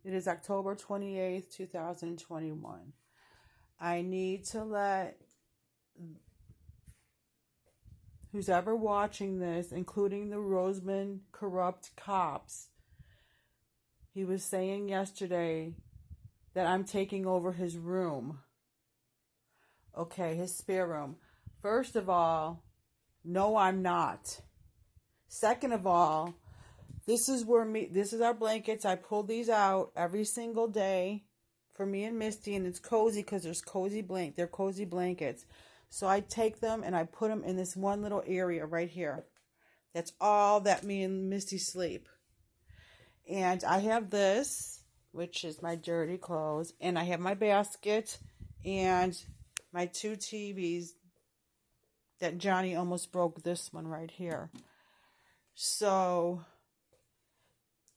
It is October 28th, 2021. I need to let who's ever watching this, including the Roseman corrupt cops, he was saying yesterday that I'm taking over his room. Okay, his spare room. First of all, no, I'm not. Second of all, this is our blankets. I pull these out every single day for me and Misty, and it's cozy because they're cozy blankets. So I take them and I put them in this one little area right here. That's all that me and Misty sleep. And I have this, which is my dirty clothes, and I have my basket and my two TVs that Johnny almost broke, this one right here. So,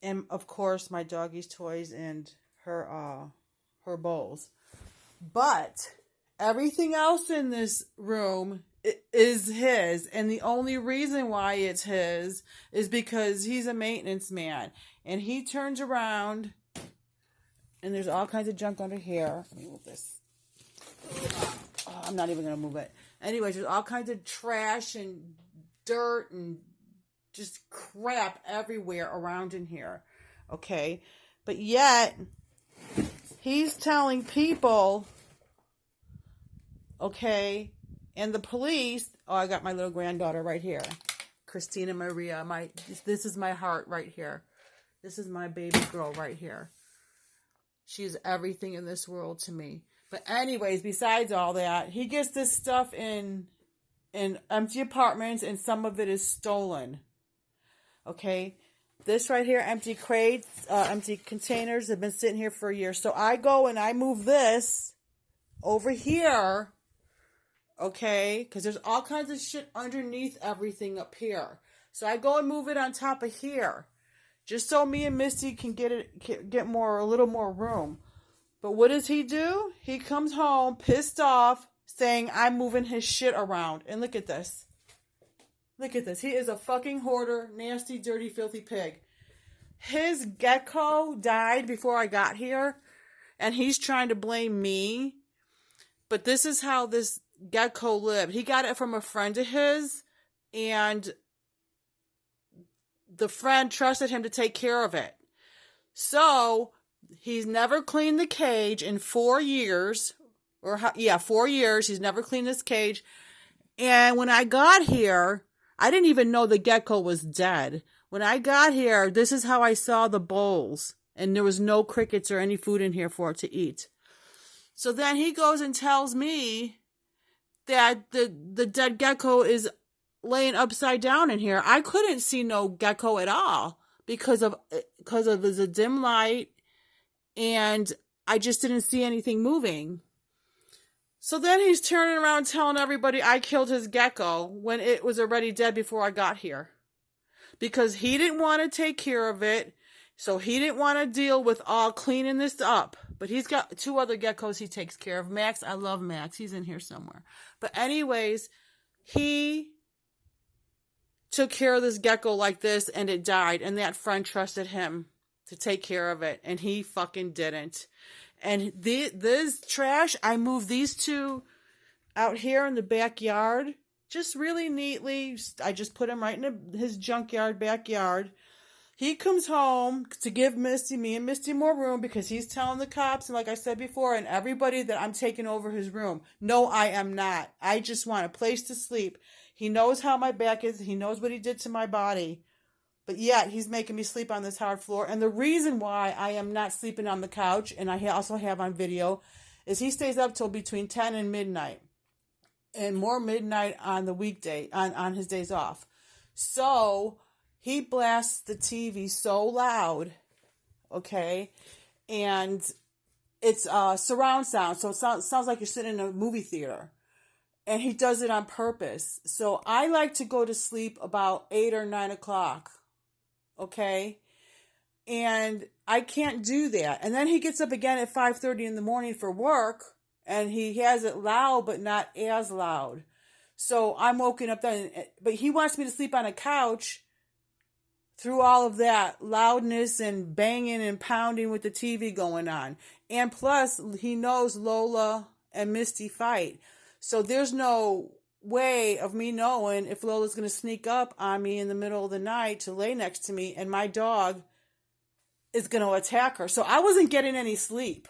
and of course my doggy's toys and her bowls. But everything else in this room is his, and the only reason why it's his is because he's a maintenance man, and he turns around and there's all kinds of junk under here. Let me move this. Oh, I'm not even going to move it. Anyways, there's all kinds of trash and dirt and just crap everywhere around in here. Okay? But yet, he's telling people, okay, and the police, I got my little granddaughter right here. Christina Maria. This is my heart right here. This is my baby girl right here. She's everything in this world to me. But anyways, besides all that, he gets this stuff in empty apartments, and some of it is stolen. Okay? This right here, empty crates, empty containers have been sitting here for a year. So I go and I move this over here, okay? Because there's all kinds of shit underneath everything up here. So I go and move it on top of here, just so me and Misty can get a little more room. But what does he do? He comes home pissed off, saying I'm moving his shit around. And look at this. Look at this. He is a fucking hoarder, nasty, dirty, filthy pig. His gecko died before I got here, and he's trying to blame me. But this is how this gecko lived. He got it from a friend of his, and the friend trusted him to take care of it. So he's never cleaned the cage in 4 years. 4 years. He's never cleaned this cage. And when I got here, I didn't even know the gecko was dead. When I got here, this is how I saw the bowls. And there was no crickets or any food in here for it to eat. So then he goes and tells me that the dead gecko is laying upside down in here. I couldn't see no gecko at all because of the dim light, and I just didn't see anything moving. So then he's turning around telling everybody I killed his gecko when it was already dead before I got here. Because he didn't want to take care of it, so he didn't want to deal with all cleaning this up. But he's got 2 other geckos he takes care of. Max, I love Max. He's in here somewhere. But anyways, he took care of this gecko like this, and it died. And that friend trusted him to take care of it, and he fucking didn't. And this trash, I moved these 2 out here in the backyard, just really neatly. I just put him right in his junkyard backyard. He comes home to give me and Misty more room because he's telling the cops, and like I said before, and everybody that I'm taking over his room. No, I am not. I just want a place to sleep. He knows how my back is. He knows what he did to my body. But yet, he's making me sleep on this hard floor. And the reason why I am not sleeping on the couch, and I also have on video, is he stays up till between 10 and midnight. And more midnight on the weekday, on his days off. So he blasts the TV so loud, okay? And it's surround sound, so it sounds like you're sitting in a movie theater. And he does it on purpose. So I like to go to sleep about 8 or 9 o'clock. Okay? And I can't do that. And then he gets up again at 5:30 in the morning for work, and he has it loud, but not as loud. So I'm woken up then, but he wants me to sleep on a couch through all of that loudness and banging and pounding with the TV going on. And plus, he knows Lola and Misty fight. So there's no way of me knowing if Lola's going to sneak up on me in the middle of the night to lay next to me and my dog is going to attack her. So I wasn't getting any sleep.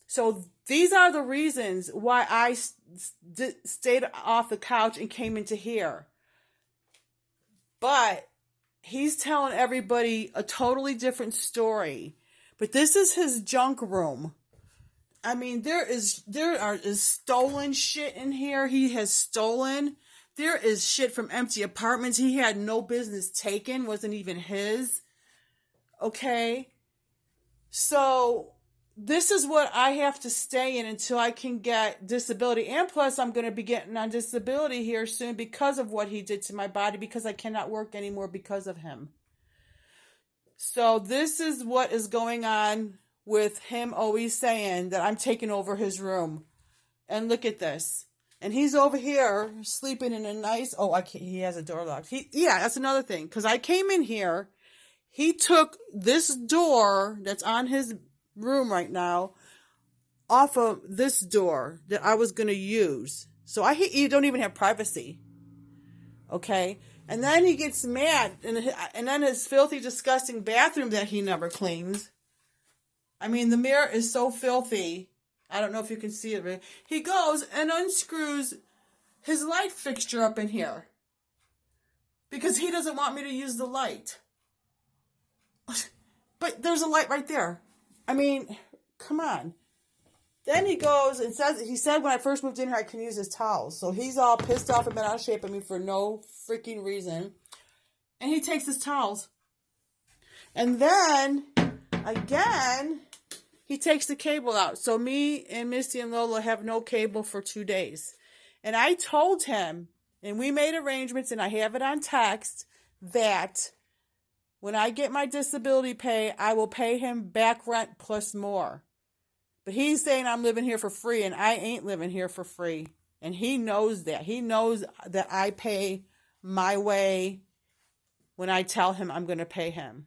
So these are the reasons why I stayed off the couch and came into here. But he's telling everybody a totally different story. But this is his junk room. I mean, there is stolen shit in here. He has stolen. There is shit from empty apartments he had no business taking. Wasn't even his. Okay? So this is what I have to stay in until I can get disability. And plus, I'm going to be getting on disability here soon because of what he did to my body, because I cannot work anymore because of him. So this is what is going on with him always saying that I'm taking over his room. And look at this. And he's over here sleeping in a nice... Oh, he has a door locked. Yeah, that's another thing. Because I came in here. He took this door that's on his room right now off of this door that I was going to use. So you don't even have privacy. Okay? And then he gets mad. And then his filthy, disgusting bathroom that he never cleans. I mean, the mirror is so filthy. I don't know if you can see it. But he goes and unscrews his light fixture up in here. Because he doesn't want me to use the light. But there's a light right there. I mean, come on. Then he goes and he said when I first moved in here I can use his towels. So he's all pissed off and been out of shape at me for no freaking reason. And he takes his towels. And then, again, he takes the cable out. So me and Misty and Lola have no cable for 2 days. And I told him, and we made arrangements, and I have it on text, that when I get my disability pay, I will pay him back rent plus more. But he's saying I'm living here for free, and I ain't living here for free. And he knows that. He knows that I pay my way when I tell him I'm going to pay him.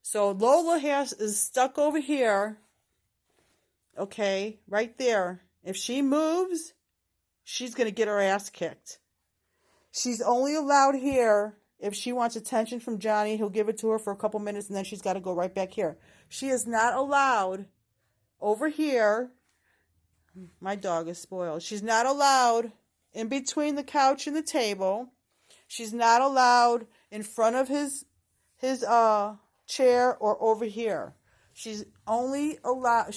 So Lola is stuck over here. Okay, right there. If she moves, she's going to get her ass kicked. She's only allowed here if she wants attention from Johnny. He'll give it to her for a couple minutes, and then she's got to go right back here. She is not allowed over here. My dog is spoiled. She's not allowed in between the couch and the table. She's not allowed in front of his chair or over here. She's only allowed,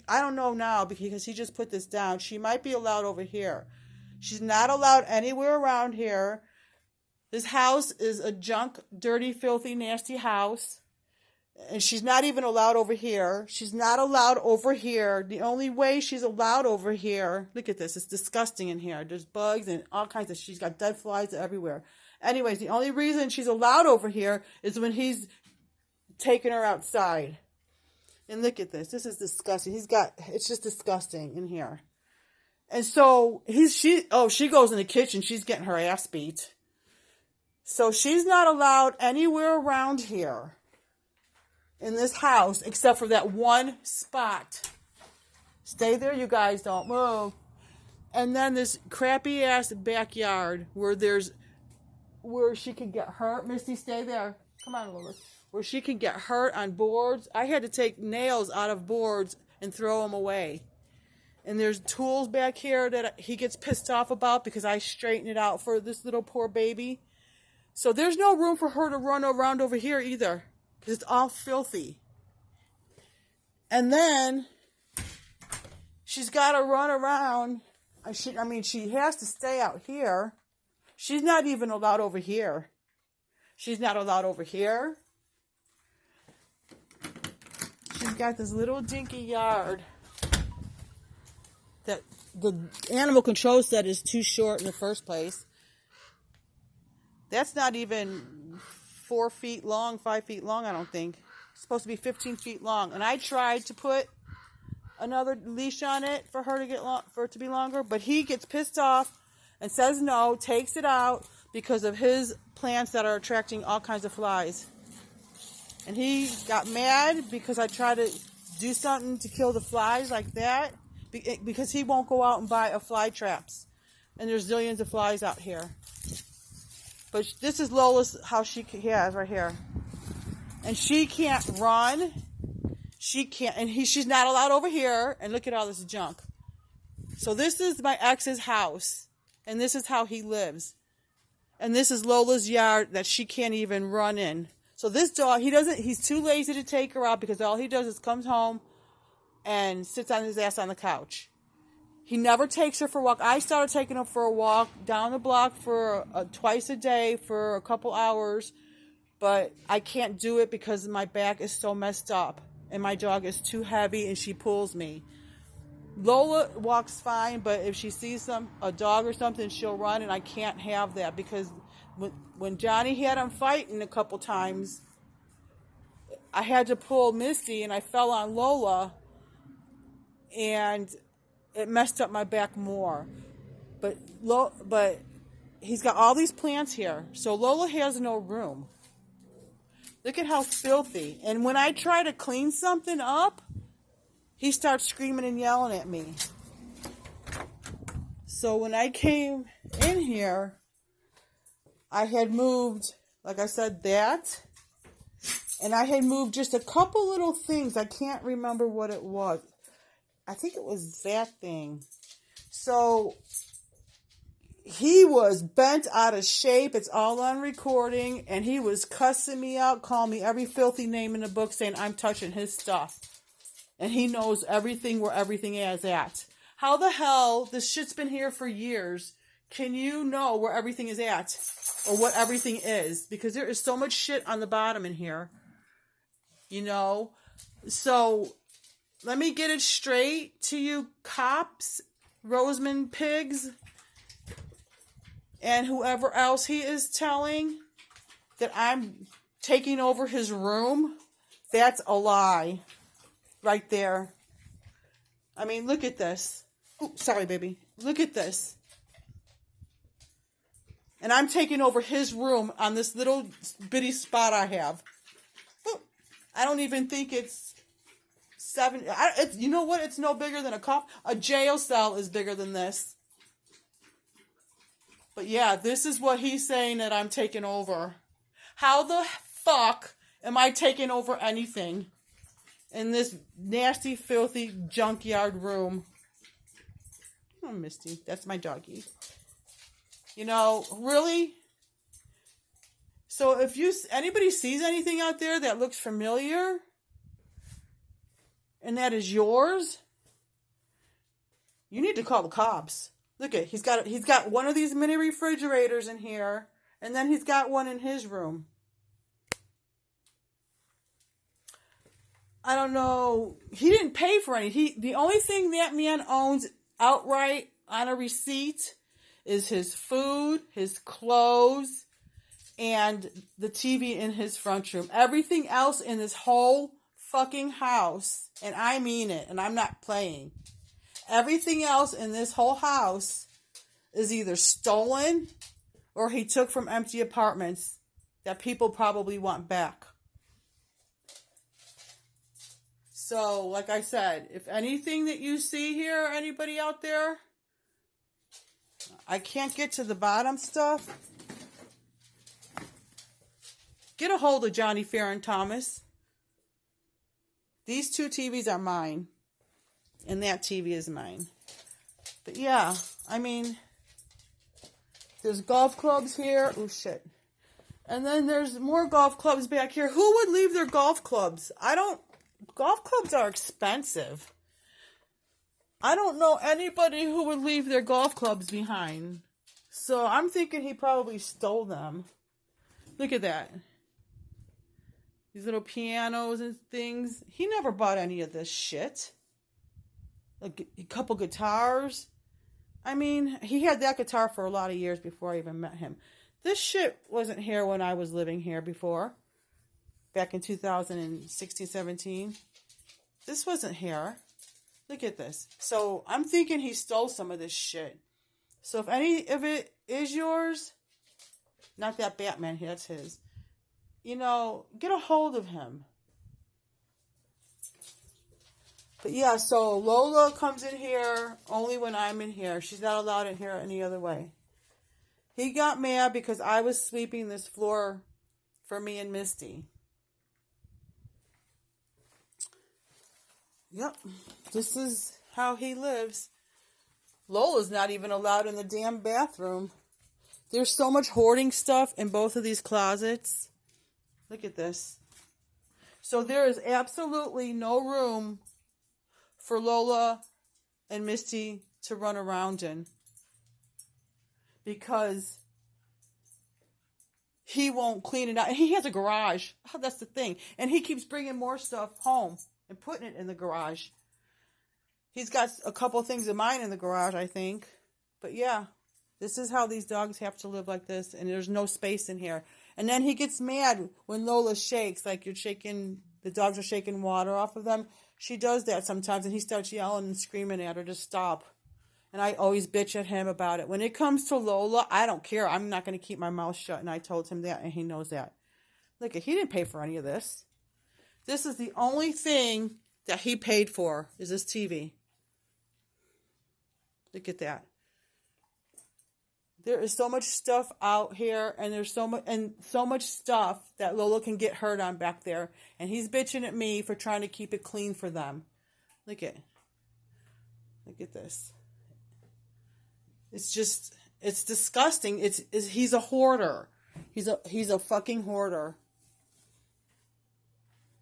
I don't know now because he just put this down. She might be allowed over here. She's not allowed anywhere around here. This house is a junk, dirty, filthy, nasty house. And she's not even allowed over here. She's not allowed over here. The only way she's allowed over here, look at this, it's disgusting in here. There's bugs and all kinds of, she's got dead flies everywhere. Anyways, the only reason she's allowed over here is when he's taking her outside. And look at this. This is disgusting. It's just disgusting in here. And so she goes in the kitchen. She's getting her ass beat. So she's not allowed anywhere around here in this house except for that one spot. Stay there, you guys. Don't move. And then this crappy ass backyard where she can get hurt. Misty, stay there. Come on, Lola. Where she can get hurt on boards. I had to take nails out of boards and throw them away. And there's tools back here that he gets pissed off about because I straighten it out for this little poor baby. So there's no room for her to run around over here either because it's all filthy. And then she's got to run around. She has to stay out here. She's not even allowed over here. She's not allowed over here. She's got this little dinky yard that the animal control said is too short in the first place. That's not even 4 feet long, 5 feet long, I don't think. It's supposed to be 15 feet long. And I tried to put another leash on it for her to for it to be longer, but he gets pissed off and says no, takes it out, because of his plants that are attracting all kinds of flies. And he got mad because I tried to do something to kill the flies like that, because he won't go out and buy a fly traps. And there's zillions of flies out here. But this is Lola's house she has right here. And she can't run. She can't, and she's not allowed over here. And look at all this junk. So this is my ex's house. And this is how he lives. And this is Lola's yard that she can't even run in. So this dog, he's too lazy to take her out, because all he does is comes home and sits on his ass on the couch. He never takes her for a walk. I started taking her for a walk down the block for twice a day for a couple hours, but I can't do it because my back is so messed up and my dog is too heavy and she pulls me. Lola walks fine, but if she sees a dog or something, she'll run, and I can't have that, because when Johnny had him fighting a couple times, I had to pull Misty and I fell on Lola, and it messed up my back more. But he's got all these plants here, so Lola has no room. Look at how filthy. And when I try to clean something up, he starts screaming and yelling at me. So when I came in here, I had moved, like I said, that. And I had moved just a couple little things. I can't remember what it was. I think it was that thing. So he was bent out of shape. It's all on recording. And he was cussing me out, calling me every filthy name in the book, saying I'm touching his stuff. And he knows everything, where everything is at. How the hell, this shit's been here for years, can you know where everything is at? Or what everything is? Because there is so much shit on the bottom in here. You know? So, let me get it straight to you cops, Roseman pigs, and whoever else he is telling that I'm taking over his room. That's a lie. Right there. I mean, look at this. Oh, sorry, baby. Look at this. And I'm taking over his room on this little bitty spot I have. Oh, I don't even think it's 7. You know what? It's no bigger than a jail cell is bigger than this. But yeah, this is what he's saying that I'm taking over. How the fuck am I taking over anything in this nasty, filthy junkyard room? Oh, Misty, that's my doggie. You know, really? So if anybody sees anything out there that looks familiar, and that is yours, you need to call the cops. Look at, he's got one of these mini refrigerators in here, and then he's got one in his room. I don't know. He didn't pay for any. The only thing that man owns outright on a receipt is his food, his clothes, and the TV in his front room. Everything else in this whole fucking house, and I mean it, and I'm not playing. Everything else in this whole house is either stolen or he took from empty apartments that people probably want back. So, like I said, if anything that you see here, anybody out there, I can't get to the bottom stuff, get a hold of Johnny Faron Thomas. These 2 TVs are mine, and that TV is mine. But yeah, I mean, there's golf clubs here. Oh, shit. And then there's more golf clubs back here. Who would leave their golf clubs? Golf clubs are expensive. I don't know anybody who would leave their golf clubs behind. So I'm thinking he probably stole them. Look at that. These little pianos and things. He never bought any of this shit. A couple guitars. I mean, he had that guitar for a lot of years before I even met him. This shit wasn't here when I was living here before. Back in 2016, 17. This wasn't here. Look at this. So I'm thinking he stole some of this shit. So if any of it is yours, Not that Batman, that's his. You know, get a hold of him. But yeah, so Lola comes in here only when I'm in here. She's not allowed in here any other way. He got mad because I was sweeping this floor for me and Misty. Yep, this is how he lives. Lola's not even allowed in the damn bathroom. There's so much hoarding stuff in both of these closets. Look at this. So there is absolutely no room for Lola and Misty to run around in, because he won't clean it out. And he has a garage. Oh, that's the thing. And he keeps bringing more stuff home and putting it in the garage. He's got a couple of things of mine in the garage, I think. But yeah, this is how these dogs have to live, like this. And there's no space in here. And then he gets mad when Lola shakes, like the dogs are shaking water off of them. She does that sometimes, and he starts yelling and screaming at her to stop. And I always bitch at him about it. When it comes to Lola, I don't care. I'm not going to keep my mouth shut, and I told him that, and he knows that. Look, he didn't pay for any of this. This is the only thing that he paid for, is this TV. Look at that. There is so much stuff out here, and there's so much stuff that Lola can get hurt on back there. And he's bitching at me for trying to keep it clean for them. Look at this. It's disgusting. He's a hoarder. He's a fucking hoarder.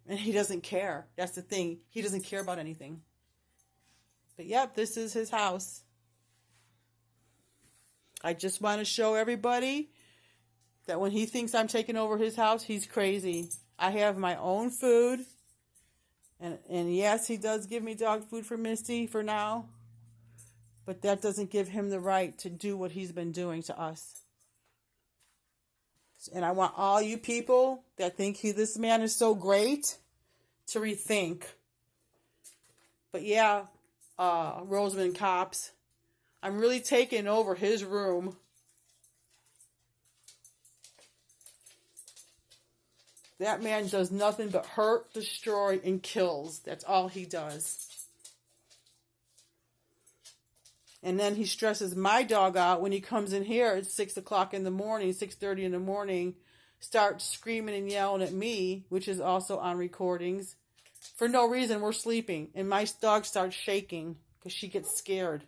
And he doesn't care. That's the thing. He doesn't care about anything. But yep, this is his house. I just want to show everybody that when he thinks I'm taking over his house, he's crazy. I have my own food. And yes, he does give me dog food for Misty for now. But that doesn't give him the right to do what he's been doing to us. And I want all you people that think this man is so great to rethink. But yeah, Rosamund Cops, I'm really taking over his room. That man does nothing but hurt, destroy, and kills. That's all he does. And then he stresses my dog out when he comes in here at 6 o'clock in the morning, 6:30 in the morning, starts screaming and yelling at me, which is also on recordings. For no reason, we're sleeping. And my dog starts shaking because she gets scared.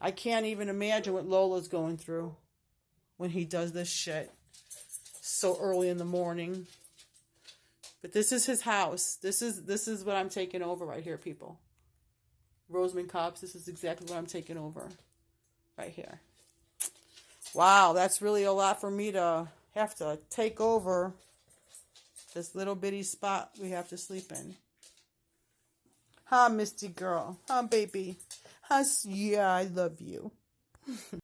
I can't even imagine what Lola's going through when he does this shit so early in the morning. But this is his house. This is what I'm taking over right here, people. Rosamund Cops, this is exactly what I'm taking over right here. Wow, that's really a lot for me to have to take over this little bitty spot we have to sleep in. Huh, Misty girl? Huh, baby? Huh, yeah, I love you.